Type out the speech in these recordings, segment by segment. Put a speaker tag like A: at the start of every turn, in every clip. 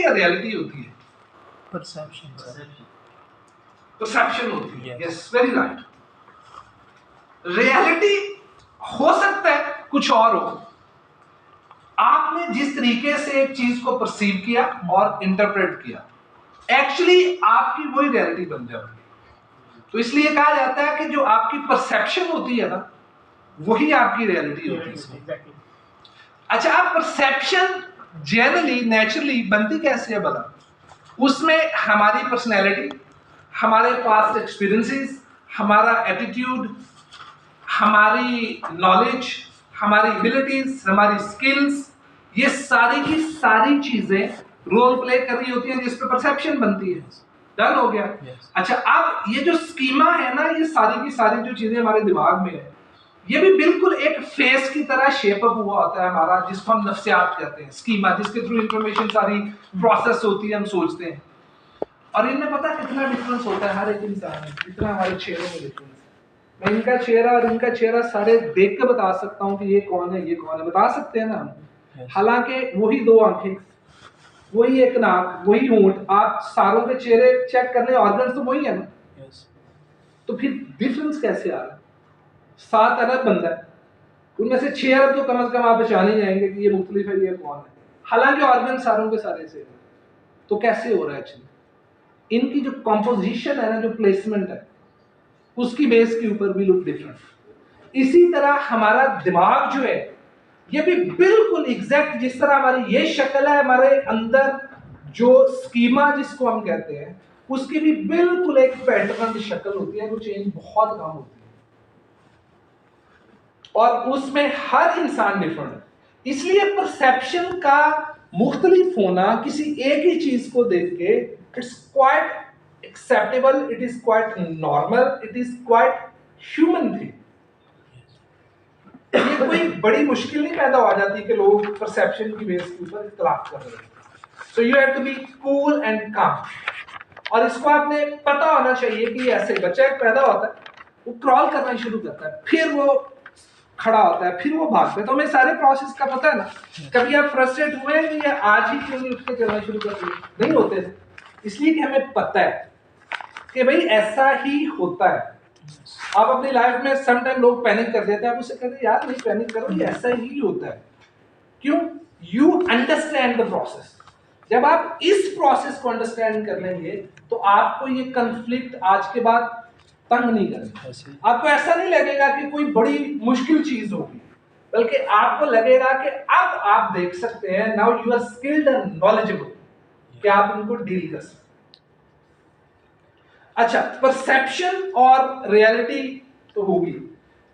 A: है या रियलिटी होती है? परसेप्शन होती है। Yes, very right. रियलिटी हो सकता है कुछ और हो। आपने जिस तरीके से एक चीज को परसीव किया और इंटरप्रेट किया, एक्चुअली आपकी वही रियलिटी बन जाएगी। तो इसलिए कहा जाता है कि जो आपकी परसेप्शन होती है ना, वही आपकी रियलिटी होती है। अच्छा, आप परसेप्शन जनरली नेचुरली बनती कैसे है भला? उसमें हमारी पर्सनैलिटी, हमारे पास्ट एक्सपीरियंसेस, हमारा एटीट्यूड, हमारी नॉलेज, हमारी एबिलिटीज, हमारी स्किल्स, ये सारी की सारी चीजें रोल प्ले कर रही होती हैं जिस पे परसेप्शन बनती है। डन हो गया? अच्छा, अब ये जो स्कीमा है ना, ये सारी की सारी जो चीजें हमारे दिमाग में है, ये भी बिल्कुल एक फेस की तरह शेप अप हुआ होता है हमारा, जिसको हम नफ्सियात कहते हैं, स्कीमा, जिसके थ्रू इंफॉर्मेशन सारी प्रोसेस होती है, हम सोचते हैं। और इनमें पता कितना डिफरेंस होता है हर एक इंसान में, जितना हमारे चेहरों में डिफरेंस है। मैं इनका चेहरा और इनका चेहरा सारे देख के बता सकता हूँ कि ये कौन है, ये कौन है, बता सकते हैं ना हम। हालांकि वही दो आंखें, वही एक नाक, वही होंठ, आप सारों के चेहरे चेक करने, ऑर्गन्स तो वही है ना। तो फिर डिफरेंस कैसे आ रहा है? 7 अरब बंदा है, उनमें से 6 अरब तो कम से कम आप पहचान ही जाएंगे कि ये मुख्तलिफ है, ये कौन है, हालांकि ऑर्गन सारों के सारे से। तो कैसे हो रहा है? एक्चुअली इनकी जो कॉम्पोजिशन है ना, जो प्लेसमेंट है, उसकी बेस के ऊपर भी लुक डिफरेंट। इसी तरह हमारा दिमाग जो है, ये भी बिल्कुल एग्जैक्ट जिस तरह हमारी ये शक्ल है, हमारे अंदर जो स्कीमा जिसको हम कहते हैं, उसकी भी बिल्कुल एक पैटर्न की शक्ल होती है, वो चेंज बहुत कम होती है, और उसमें हर इंसान डिफरेंट है। इसलिए परसेप्शन का मुख्तलिफ होना किसी एक ही चीज को देख के, it's quite acceptable, it is quite normal, it is quite human thing. ये कोई बड़ी मुश्किल नहीं पैदा हो जाती कि लोग परसेप्शन की बेस के ऊपर इख्तिलाफ कर रहे हैं। So you have to be cool and calm. और इसको आपने पता होना चाहिए कि ऐसे बच्चा एक पैदा होता है, वो क्रॉल करना शुरू करता है, फिर वो खड़ा होता है, फिर वो भागता है। तो हमें सारे प्रोसेस का पता है ना। कभी आप फ्रस्ट्रेट हुए हैं कि आज ही क्यों नहीं उठ के चलना शुरू कर दिया? नहीं होते थे, इसलिए कि हमें पता है कि भाई ऐसा ही होता है। आप अपनी लाइफ में सम टाइम लोग पैनिक कर देते हैं, आप उससे कहते हैं यार नहीं पैनिक करो, ये ऐसा ही होता है। क्यों? You understand the process. जब आप इस प्रोसेस को अंडरस्टैंड कर लेंगे तो आपको ये कंफ्लिक्ट आज के बाद तंग नहीं करेगा। आपको ऐसा नहीं लगेगा कि कोई बड़ी मुश्किल चीज होगी, बल्कि आपको लगेगा कि अब आप देख सकते हैं, now you are skilled and knowledgeable, कि आप उनको डील कर सकते हैं। अच्छा, परसेप्शन और रियलिटी तो होगी।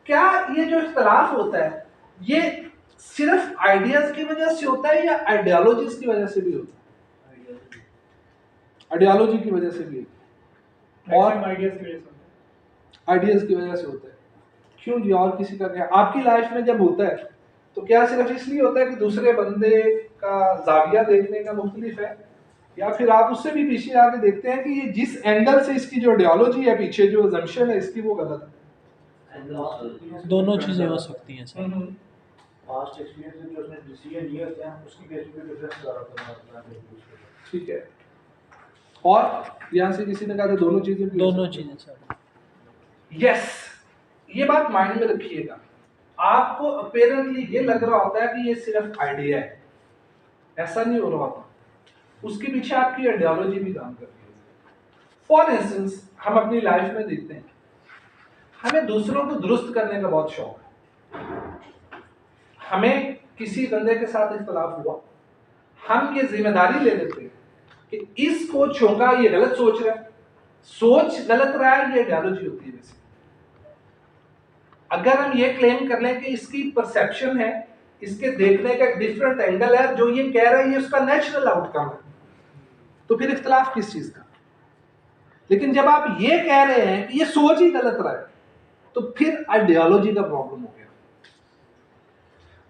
A: क्या ये जो इख्तलाफ होता है, ये सिर्फ आइडियाज की वजह से होता है या आइडियोलॉजीज की वजह से भी होता है? आइडियोलॉजी की वजह से भी होता है, और आइडियाज की वजह से होता है। क्यों जी? और किसी का क्या? आपकी लाइफ में जब होता है तो क्या सिर्फ इसलिए होता है कि दूसरे बंदे का जाविया देखने का मुख्तलिफ है, या फिर आप उससे भी पीछे आके देखते हैं कि ये जिस एंगल से इसकी जो आइडियोलॉजी है, पीछे जो अजम्पशन है इसकी, वो गलत है?
B: दोनों चीजें हो सकती हैं सर।
C: पास्ट एक्सपीरियंस जो उसने डिसीजन लिए होते हैं, उसकी बेसिस पे डिफरेंस ज़्यादा करना है।
A: ठीक है। और यहाँ से किसी ने कहा था दोनों चीजें
B: सर।
A: यस, ये बात माइंड में रखिएगा। आपको अपेरेंटली ये लग रहा होता है कि ये सिर्फ आइडिया है, ऐसा नहीं हो रहा होता, उसके पीछे आपकी आइडियोलॉजी भी काम कर रही है। फॉर इंस्टेंस, हम अपनी लाइफ में देखते हैं, हमें दूसरों को दुरुस्त करने का बहुत शौक है। हमें किसी बंदे के साथ इख्तलाफ हुआ, हम ये जिम्मेदारी ले लेते हैं कि इसको चौंका, ये गलत सोच रहा है, सोच गलत रहा है, ये आइडियोलॉजी होती है। वैसे अगर हम ये क्लेम कर लें कि इसकी परसेप्शन है, इसके देखने का एक डिफरेंट एंगल है, जो ये कह रहा है ये उसका नेचुरल आउटकम है, तो फिर इख्तलाफ किस चीज का? लेकिन जब आप ये कह रहे हैं कि ये सोच ही गलत रहा है, तो फिर आइडियोलॉजी का प्रॉब्लम हो गया।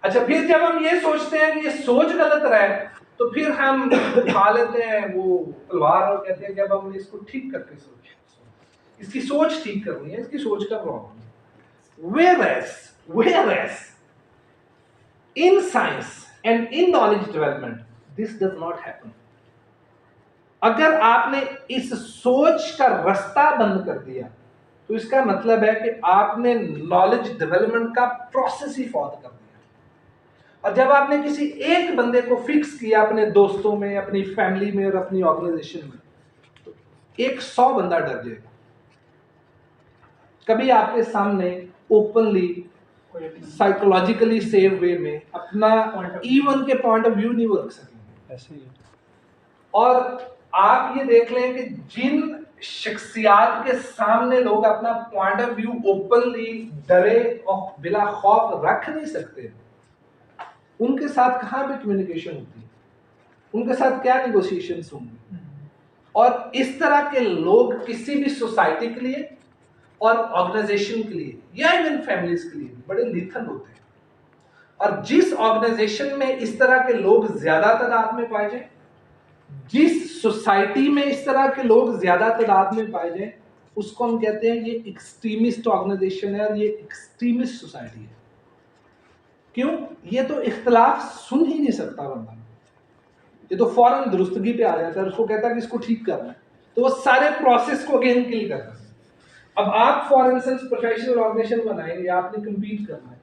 A: अच्छा, फिर जब हम ये सोचते हैं कि ये सोच गलत रहा है, तो फिर हम उठा लेते हैं वो तलवार और कहते हैं कि अब हम इसको ठीक करके सोचें, इसकी सोच ठीक करनी है, इसकी सोच का प्रॉब्लम है। Whereas in science and in knowledge development, this does not happen. अगर आपने इस सोच का रास्ता बंद कर दिया तो इसका मतलब है कि आपने नॉलेज डेवलपमेंट का प्रोसेस ही फॉलो कर दिया। और जब आपने किसी एक बंदे को फिक्स किया अपने दोस्तों में, अपनी फैमिली में और अपनी ऑर्गेनाइजेशन में, तो 100 बंदा डर जाएगा। कभी आपके सामने ओपनली साइकोलॉजिकली सेफ वे में अपना इवन के पॉइंट ऑफ व्यू नहीं वो रख सकेंगे।
B: ऐसे ही है।
A: और आप ये देख लें कि जिन शख्सियात के सामने लोग अपना पॉइंट ऑफ व्यू ओपनली डरे और बिला खौफ रख नहीं सकते, उनके साथ कहाँ पे कम्युनिकेशन होती है, उनके साथ क्या नेगोशिएशंस होंगी। और इस तरह के लोग किसी भी सोसाइटी के लिए और ऑर्गेनाइजेशन के लिए या इवन फैमिलीज के लिए बड़े लीथल होते हैं। और जिस ऑर्गेनाइजेशन में इस तरह के लोग ज्यादा तादाद में पाए जाए, जिस सोसाइटी में इस तरह के लोग ज्यादा तादाद में पाए जाए, उसको हम कहते हैं ये एक्सट्रीमिस्ट ऑर्गेनाइजेशन है और ये एक्सट्रीमिस्ट सोसाइटी है। क्यों? ये तो इख्तलाफ सुन ही नहीं सकता बंदा, ये तो फौरन दुरुस्तगी पे आ जाता है, उसको कहता है कि इसको ठीक करना है, तो वो सारे प्रोसेस को अगेन किल करता है। अब आप फॉर इंस्टेंस प्रोफेशनल ऑर्गेनाइजेशन बनाएंगे, आपने कम्पीट करना है,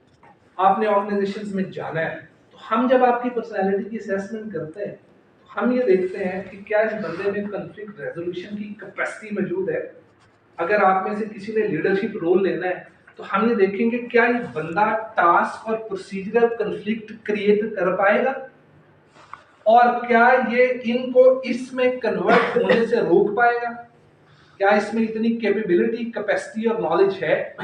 A: आपने ऑर्गेनाइजेशंस में जाना है, तो हम जब आपकी पर्सनालिटी की असेसमेंट करते हैं तो हम ये देखते हैं कि क्या इस बंदे में कॉन्फ्लिक्ट रेजोल्यूशन की कैपेसिटी मौजूद है। अगर आप में से किसी ने लीडरशिप रोल लेना है तो हम ये देखेंगे क्या ये बंदा टास्क और प्रोसीजरल कॉन्फ्लिक्ट क्रिएट कर पाएगा, और क्या ये इनको इसमें कन्वर्ट होने से रोक पाएगा, क्या इसमें इतनी कैपेबिलिटी, कैपेसिटी और नॉलेज है।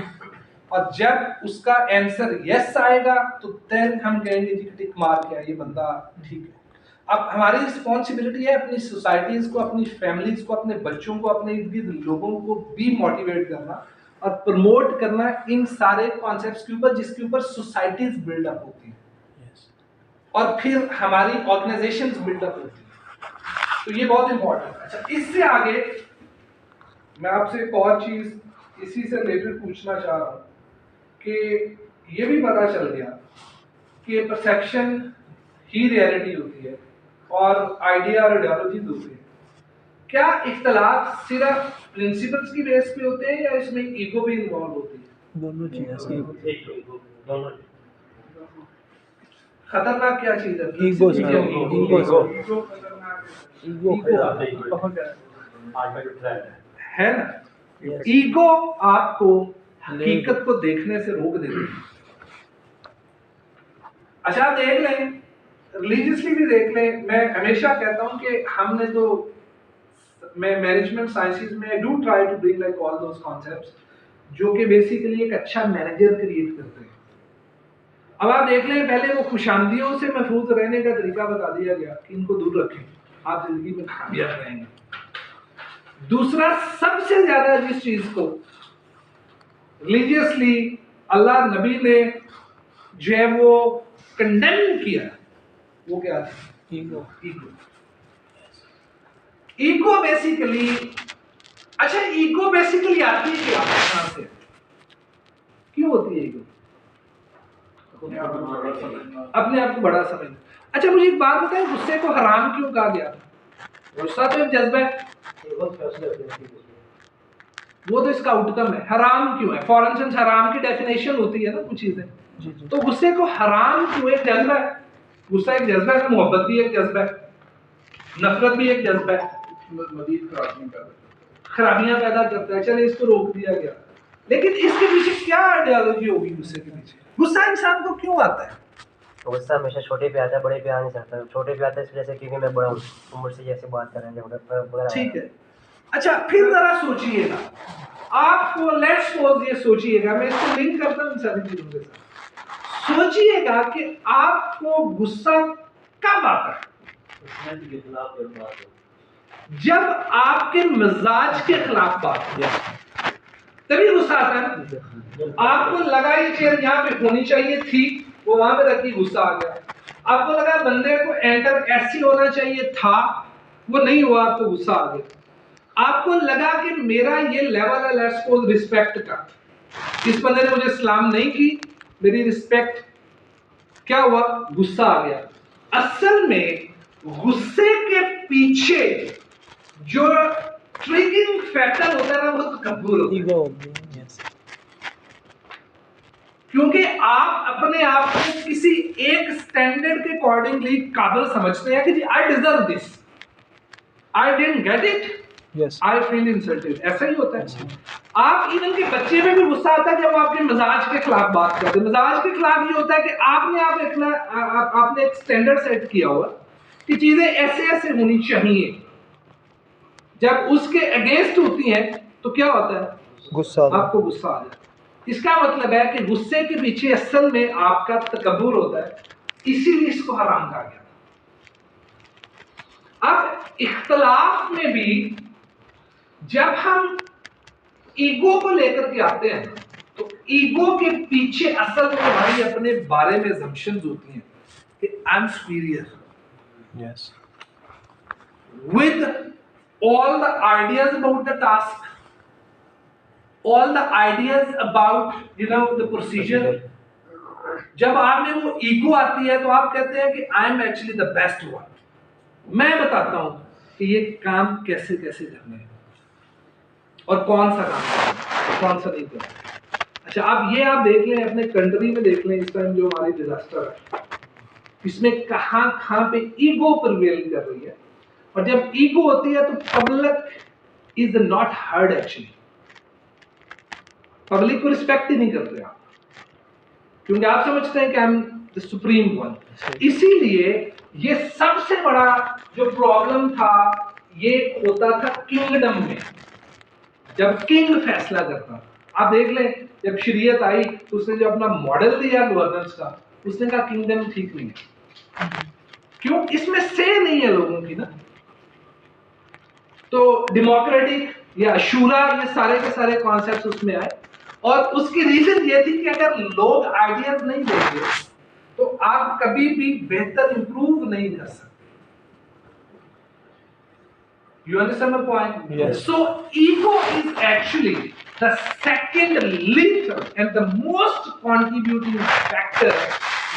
A: और जब उसका आंसर यस आएगा तो देन हम कहेंगे जी टिक मार के ये बंदा ठीक है। अब हमारी रिस्पॉन्सिबिलिटी है अपनी सोसाइटीज को, अपनी फैमिलीज को, अपने बच्चों को, अपने इर्द गिर्द लोगों को भी मोटिवेट करना और प्रमोट करना इन सारे कॉन्सेप्ट्स के ऊपर जिसके ऊपर सोसाइटीज बिल्डअप होती है और फिर हमारी ऑर्गेनाइजेशंस बिल्डअप होती है। तो ये बहुत इंपॉर्टेंट है। अच्छा, इससे आगे मैं आपसे एक और चीज इसी से रिलेटेड पूछना चाह रहा हूँ कि ये भी पता चल गया कि परसेप्शन ही रियलिटी होती है और आइडिया और आइडियोलॉजी होती है। क्या इख्तलाफ सिर्फ प्रिंसिपल्स की बेस पे होते हैं या इसमें ईगो भी इन्वॉल्व होती है?
B: दोनों चीजें।
A: खतरनाक क्या चीज है?
B: ईगो
A: है ना। ईगो आपको हकीकत को देखने से रोक देती है। अच्छा, देख लें, रिलीजियसली भी देख लें। मैं हमेशा कहता हूं कि हमने तो मैं मैनेजमेंट साइंसेज में do try to bring like all those concepts जो कि बेसिकली एक अच्छा मैनेजर क्रिएट करते हैं। अब आप देख लें, पहले वो खुशामदियों से महफूज रहने का तरीका बता दिया गया कि इनको दूर रखें, आप जिंदगी में कामयाब रहेंगे। दूसरा, सबसे ज्यादा जिस चीज को रिलीजियसली अल्लाह नबी ने जो है वो कंडेम किया, वो क्या था?
B: ईगो।
A: ईगो बेसिकली, अच्छा ईगो बेसिकली आती है क्या, कहां से, क्यों होती है ईगो? अपने आप को बड़ा समझना। अच्छा, मुझे एक बात बताएं, गुस्से को हराम क्यों कहा गया? गुस्सा तो एक जज्बा है, वो तो इसका आउटकम है। हराम क्यों है? फॉर इंस्टेंस हराम की डेफिनेशन होती है ना कुछ चीजें, तो गुस्से को हराम क्यों? एक जज्बा है, गुस्सा एक जज्बा है, मोहब्बत भी एक जज्बा है, नफरत भी एक जज्बा है, मजीद खराबियां पैदा करता है। चलिए, इसको रोक दिया गया, लेकिन इसके पीछे क्या आइडियोलॉजी होगी गुस्से के पीछे? गुस्सा इंसान को क्यों आता है?
D: गुस्सा हमेशा छोटे पे आता है, बड़े पे आ नहीं सकता। छोटे पे आता है इस वजह से क्योंकि मैं बड़ा हूँ, मुझसे जैसे बात कर रहे हैं।
A: ठीक है। अच्छा, फिर जरा सोचिएगा, आपको लेट्स सपोज ये सोचिएगा, मैं इसको लिंक करता हूँ सभी चीजों के साथ। सोचिएगा कि आपको गुस्सा कब आता है? जब आपके मिजाज के खिलाफ बात हो, तभी गुस्सा आता है। आपको लगा ये चेयर यहाँ पे होनी चाहिए थी, वो वहां पे रखी, गुस्सा आ गया। आपको लगा बंदे को एंटर ऐसी होना चाहिए था, वो नहीं हुआ, आपको गुस्सा आ गया। आपको लगा कि मेरा ये लेवल है लेट्स सपोज रिस्पेक्ट का, इस बंदे ने मुझे सलाम नहीं की, मेरी रिस्पेक्ट, क्या हुआ? गुस्सा आ गया। असल में गुस्से के पीछे जो ट्रिगिंग फैक्टर होता है ना वो तकब्बुर होता है।
B: ईगो, यस,
A: क्योंकि आप अपने आप को किसी एक स्टैंडर्ड के अकॉर्डिंगली काबिल समझते हैं कि जी I deserve this, I didn't get it,
B: yes,
A: I feel insulted. ऐसा ही होता है। आप इवन के बच्चे में भी गुस्सा आता है जब आपके मिजाज के खिलाफ बात करते हैं। मिजाज के खिलाफ ये होता है कि आपने एक स्टैंडर्ड सेट किया हुआ कि चीजें ऐसे ऐसे होनी चाहिए, जब उसके अगेंस्ट होती हैं तो क्या होता है,
B: गुस्सा,
A: आपको गुस्सा आ जाता है। इसका मतलब है कि गुस्से के पीछे असल में आपका तकब्बुर होता है, इसीलिए इसको हराम कहा गया। अब इख्तलाफ में भी जब हम ईगो को लेकर के आते हैं तो ईगो के पीछे असल में हमारी अपने बारे में assumptions होती हैं कि I am superior
B: yes,
A: with all the ideas about the task, all the ideas about the procedure. जब आप में वो ईगो आती है तो आप कहते हैं कि I am actually the best one, मैं बताता हूं कि ये काम कैसे कैसे करने हैं और कौन सा काम करना है, कौन सा नहीं करना। अच्छा, अब ये आप देख लें, अपने कंट्री में देख लें इस टाइम जो हमारी डिजास्टर है, इसमें कहां पे ईगो प्रिवेल कर रही है। और जब ईगो होती है तो public is not heard actually, public को रिस्पेक्ट ही नहीं करते आप, क्योंकि आप समझते हैं कि I am the supreme one. इसीलिए ये सबसे बड़ा जो प्रॉब्लम था ये होता था किंगडम में, जब किंग फैसला करता। आप देख लें जब शरीयत आई तो उसने जो अपना मॉडल दिया गवर्नेंस का, उसने कहा किंगडम ठीक नहीं है, क्यों, इसमें से नहीं है लोगों की ना। तो डेमोक्रेटिक या शूरा, ये सारे के सारे कॉन्सेप्ट्स उसमें आए, और उसकी रीजन ये थी कि अगर लोग आइडियाज नहीं देंगे तो आप कभी भी बेहतर इंप्रूव नहीं कर सकते। You understand my point?
B: Yes.
A: So ego is actually the second lethal and the most contributing factor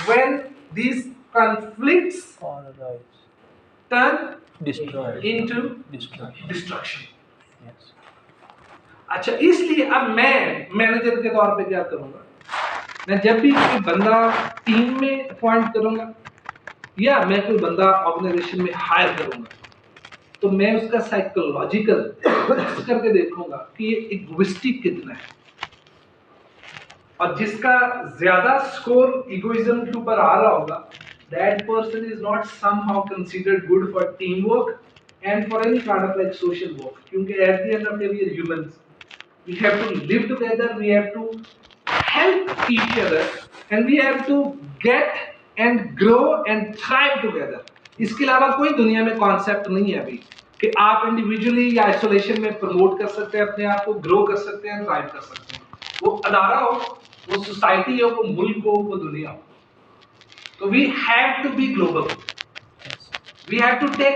A: when these conflicts
B: all right,
A: turn
B: destroy,
A: into
B: destroy,
A: destruction.
B: yes,
A: अच्छा, इसलिए अब मैं मैनेजर के तौर पे क्या करूंगा, मैं जब भी कोई बंदा टीम में अपॉइंट करूंगा या मैं कोई बंदा ऑर्गेनाइजेशन में हायर करूंगा, तो मैं उसका साइकोलॉजिकल टेस्ट करके देखूंगा कि ये इगोइस्टिक कितना है। और जिसका ज्यादा स्कोर इगोइज्म के ऊपर आ रहा होगा, that person is not somehow considered good for teamwork and for any kind of like social work, क्योंकि at the end of the day we are humans, we have to live together, we have to help each other and we have to get and grow and thrive together. इसके अलावा कोई दुनिया में concept नहीं है अभी कि आप इंडिविजुअली या आइसोलेशन में प्रमोट कर सकते हैं अपने आप को, ग्रो कर सकते हैं, थ्राइव कर सकते हैं। वो अदारा हो, वो सोसाइटी हो, वो मुल्क हो, वो दुनिया हो। तो we have to be global, we have to take